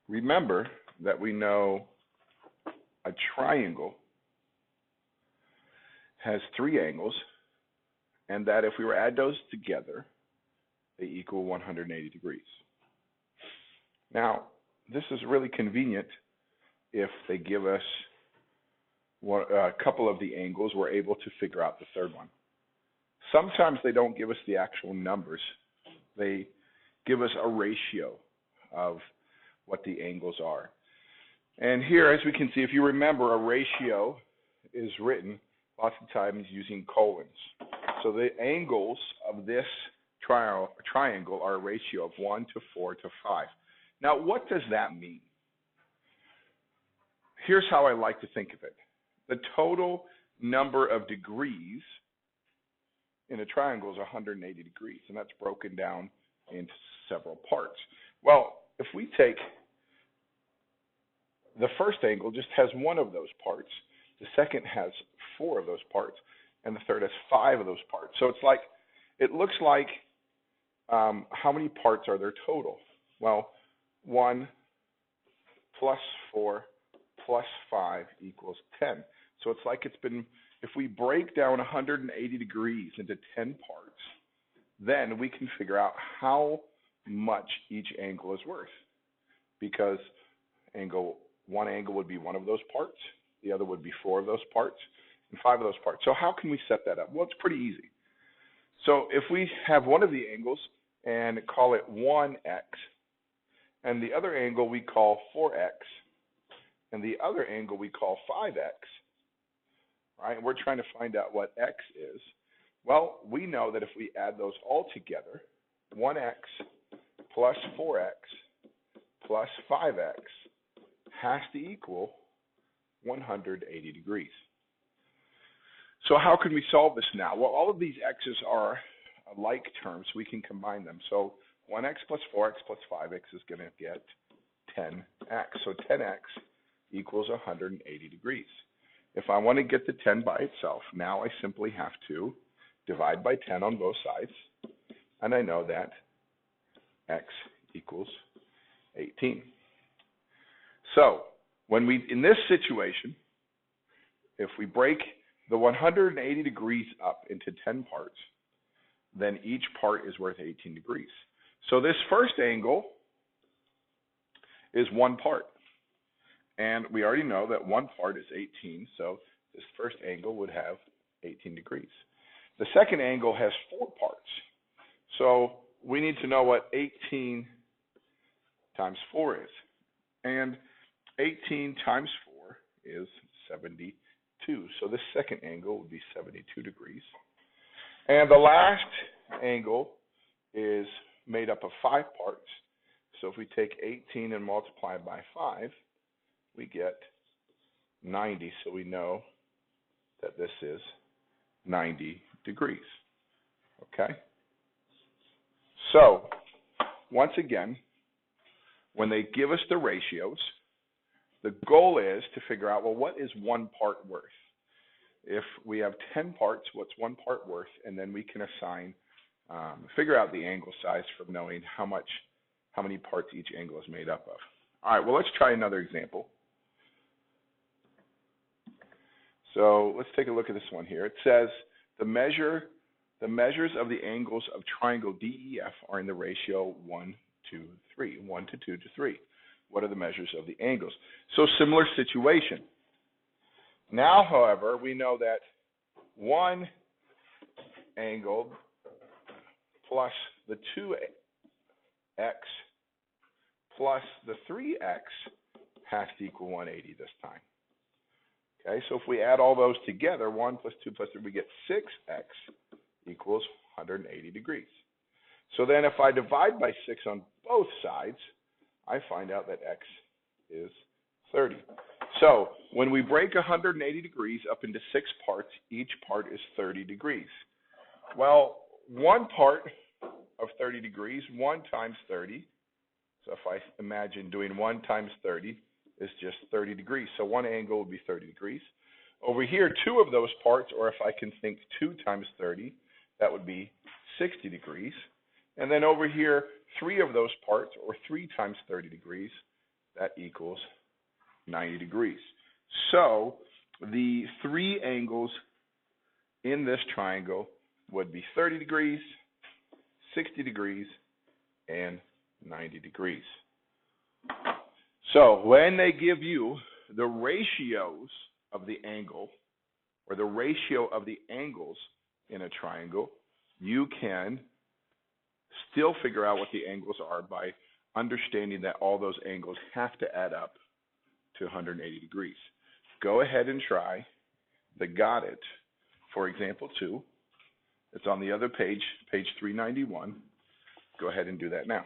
remember that we know a triangle has three angles, and that if we were to add those together, they equal 180 degrees. Now, this is really convenient if they give us a couple of the angles, we're able to figure out the third one. Sometimes they don't give us the actual numbers. They give us a ratio of what the angles are. And here, as we can see, if you remember, a ratio is written lots of times using colons. So the angles of this triangle are a ratio of 1 to 4 to 5. Now, what does that mean? Here's how I like to think of it. The total number of degrees in a triangle is 180 degrees, and that's broken down into several parts. Well, if we take the first angle, just has one of those parts, the second has 4 of those parts, and the third has 5 of those parts. So it's like, it looks like, how many parts are there total? Well, 1 plus 4 plus 5 equals 10. So it's like it's been, if we break down 180 degrees into 10 parts, then we can figure out how much each angle is worth. Because one angle would be one of those parts, the other would be 4 of those parts, and 5 of those parts. So how can we set that up? Well, it's pretty easy. So if we have one of the angles and call it 1x, and the other angle we call 4x, and the other angle we call 5x, right? And we're trying to find out what x is. Well, we know that if we add those all together, 1x plus 4x plus 5x has to equal 180 degrees. So how can we solve this now? Well, all of these x's are like terms. We can combine them. So 1x plus 4x plus 5x is going to get 10x. So 10x equals 180 degrees. If I want to get the 10 by itself, now I simply have to divide by 10 on both sides, and I know that x equals 18. So when in this situation, if we break the 180 degrees up into 10 parts, then each part is worth 18 degrees. So this first angle is one part. And we already know that one part is 18, so this first angle would have 18 degrees. The second angle has 4 parts. So we need to know what 18 times 4 is. And 18 times 4 is 72. So this second angle would be 72 degrees. And the last angle is made up of 5 parts. So if we take 18 and multiply by 5, we get 90. So we know that this is 90 degrees. Okay? So, once again, when they give us the ratios, the goal is to figure out, well, what is one part worth? If we have 10 parts, what's one part worth? And then we can assign, figure out the angle size from knowing how many parts each angle is made up of. All right, well, let's try another example. So let's take a look at this one here. It says the measures of the angles of triangle DEF are in the ratio 1 to 3, 1 to 2 to 3. What are the measures of the angles? So similar situation. Now, however, we know that one angle plus the 2x plus the 3x has to equal 180 this time. Okay, so if we add all those together, 1 plus 2 plus 3, we get 6x equals 180 degrees. So then if I divide by 6 on both sides, I find out that x is 30. So when we break 180 degrees up into 6 parts, each part is 30 degrees. Well, one part of 30 degrees, 1 times 30. So if I imagine doing 1 times 30, is just 30 degrees. So one angle would be 30 degrees. Over here, 2 of those parts, or if I can think 2 times 30, that would be 60 degrees. And then over here, 3 of those parts, or 3 times 30 degrees, that equals 90 degrees. So the 3 angles in this triangle would be 30 degrees, 60 degrees, and 90 degrees. So when they give you the ratios of the angle, or the ratio of the angles in a triangle, you can still figure out what the angles are by understanding that all those angles have to add up to 180 degrees. Go ahead and try the got it for example 2. It's on the other page, page 391. Go ahead and do that now.